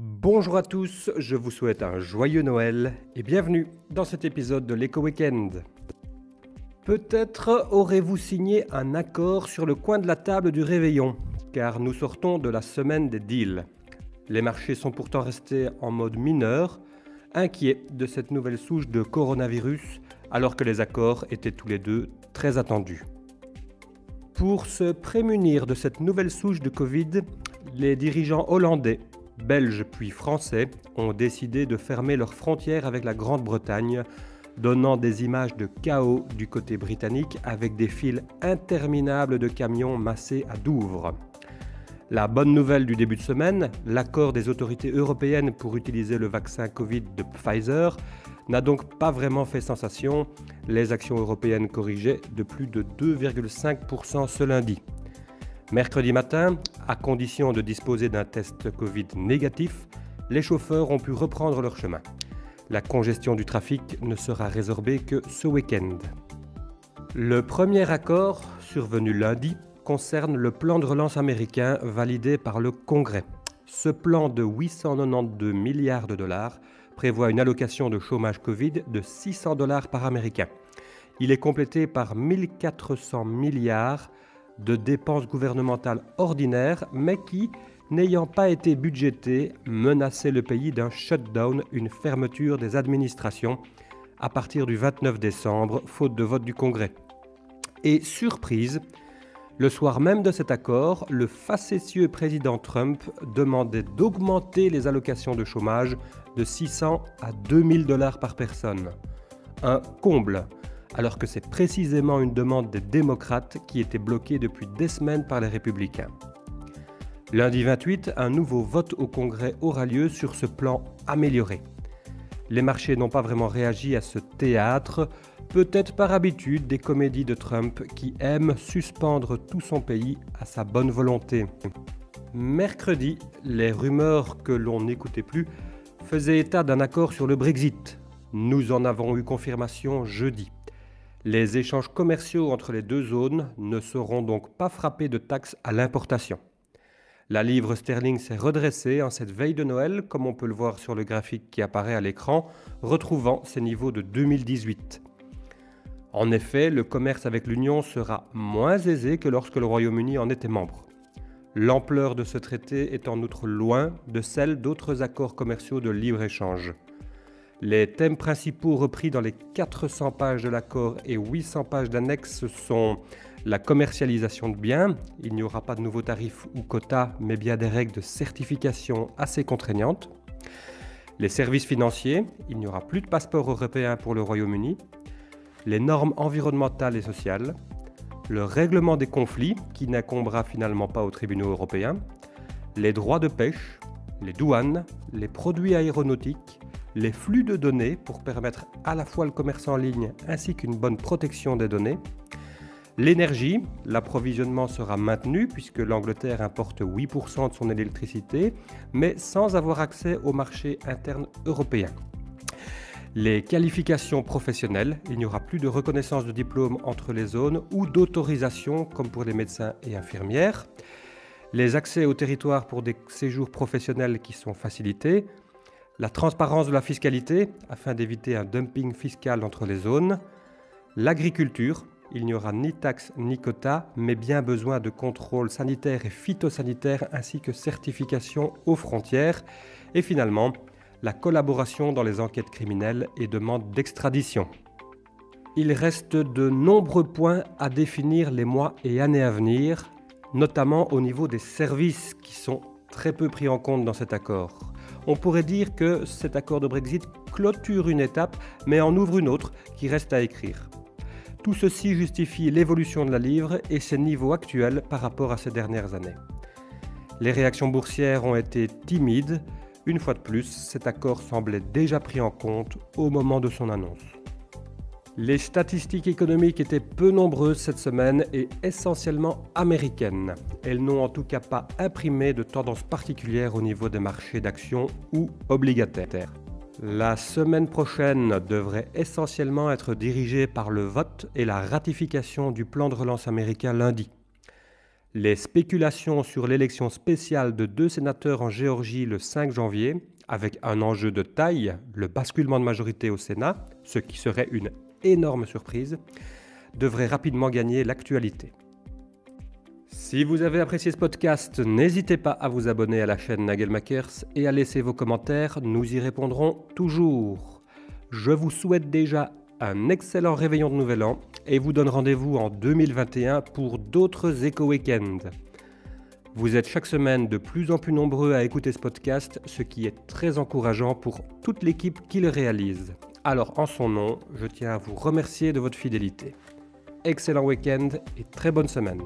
Bonjour à tous, je vous souhaite un joyeux Noël et bienvenue dans cet épisode de l'Eco Weekend. Peut-être aurez-vous signé un accord sur le coin de la table du réveillon, car nous sortons de la semaine des deals. Les marchés sont pourtant restés en mode mineur, inquiets de cette nouvelle souche de coronavirus, alors que les accords étaient tous les deux très attendus. Pour se prémunir de cette nouvelle souche de Covid, les dirigeants hollandais, belges puis français ont décidé de fermer leurs frontières avec la Grande-Bretagne, donnant des images de chaos du côté britannique avec des files interminables de camions massés à Douvres. La bonne nouvelle du début de semaine, l'accord des autorités européennes pour utiliser le vaccin Covid de Pfizer, n'a donc pas vraiment fait sensation. Les actions européennes corrigeaient de plus de 2,5% ce lundi. Mercredi matin, à condition de disposer d'un test Covid négatif, les chauffeurs ont pu reprendre leur chemin. La congestion du trafic ne sera résorbée que ce week-end. Le premier accord, survenu lundi, concerne le plan de relance américain validé par le Congrès. Ce plan de 892 milliards de dollars prévoit une allocation de chômage Covid de 600 dollars par Américain. Il est complété par 1400 milliards de dépenses gouvernementales ordinaires, mais qui, n'ayant pas été budgétées, menaçaient le pays d'un shutdown, une fermeture des administrations, à partir du 29 décembre, faute de vote du Congrès. Et surprise, le soir même de cet accord, le facétieux président Trump demandait d'augmenter les allocations de chômage de 600 à 2000 dollars par personne. Un comble, alors que c'est précisément une demande des démocrates qui était bloquée depuis des semaines par les républicains. Lundi 28, un nouveau vote au Congrès aura lieu sur ce plan amélioré. Les marchés n'ont pas vraiment réagi à ce théâtre, peut-être par habitude des comédies de Trump qui aime suspendre tout son pays à sa bonne volonté. Mercredi, les rumeurs que l'on n'écoutait plus faisaient état d'un accord sur le Brexit. Nous en avons eu confirmation jeudi. Les échanges commerciaux entre les deux zones ne seront donc pas frappés de taxes à l'importation. La livre sterling s'est redressée en cette veille de Noël, comme on peut le voir sur le graphique qui apparaît à l'écran, retrouvant ses niveaux de 2018. En effet, le commerce avec l'Union sera moins aisé que lorsque le Royaume-Uni en était membre. L'ampleur de ce traité est en outre loin de celle d'autres accords commerciaux de libre-échange. Les thèmes principaux repris dans les 400 pages de l'accord et 800 pages d'annexes sont la commercialisation de biens, il n'y aura pas de nouveaux tarifs ou quotas, mais bien des règles de certification assez contraignantes. Les services financiers, il n'y aura plus de passeport européen pour le Royaume-Uni. Les normes environnementales et sociales. Le règlement des conflits, qui n'incombera finalement pas aux tribunaux européens. Les droits de pêche, les douanes, les produits aéronautiques, les flux de données pour permettre à la fois le commerce en ligne ainsi qu'une bonne protection des données. L'énergie, l'approvisionnement sera maintenu puisque l'Angleterre importe 8% de son électricité, mais sans avoir accès au marché interne européen. Les qualifications professionnelles, il n'y aura plus de reconnaissance de diplôme entre les zones ou d'autorisation comme pour les médecins et infirmières. Les accès au territoire pour des séjours professionnels qui sont facilités. La transparence de la fiscalité, afin d'éviter un dumping fiscal entre les zones. L'agriculture, il n'y aura ni taxes ni quotas, mais bien besoin de contrôles sanitaires et phytosanitaires ainsi que certification aux frontières. Et finalement, la collaboration dans les enquêtes criminelles et demande d'extradition. Il reste de nombreux points à définir les mois et années à venir, notamment au niveau des services qui sont très peu pris en compte dans cet accord. On pourrait dire que cet accord de Brexit clôture une étape, mais en ouvre une autre qui reste à écrire. Tout ceci justifie l'évolution de la livre et ses niveaux actuels par rapport à ces dernières années. Les réactions boursières ont été timides. Une fois de plus, cet accord semblait déjà pris en compte au moment de son annonce. Les statistiques économiques étaient peu nombreuses cette semaine et essentiellement américaines. Elles n'ont en tout cas pas imprimé de tendance particulière au niveau des marchés d'actions ou obligataires. La semaine prochaine devrait essentiellement être dirigée par le vote et la ratification du plan de relance américain lundi. Les spéculations sur l'élection spéciale de 2 sénateurs en Géorgie le 5 janvier, avec un enjeu de taille, le basculement de majorité au Sénat, ce qui serait une énorme surprise, devraient rapidement gagner l'actualité. Si vous avez apprécié ce podcast, n'hésitez pas à vous abonner à la chaîne Nagelmakers et à laisser vos commentaires, nous y répondrons toujours. Je vous souhaite déjà un excellent réveillon de Nouvel An et vous donne rendez-vous en 2021 pour d'autres éco-weekends. Vous êtes chaque semaine de plus en plus nombreux à écouter ce podcast, ce qui est très encourageant pour toute l'équipe qui le réalise. Alors en son nom, je tiens à vous remercier de votre fidélité. Excellent week-end et très bonne semaine.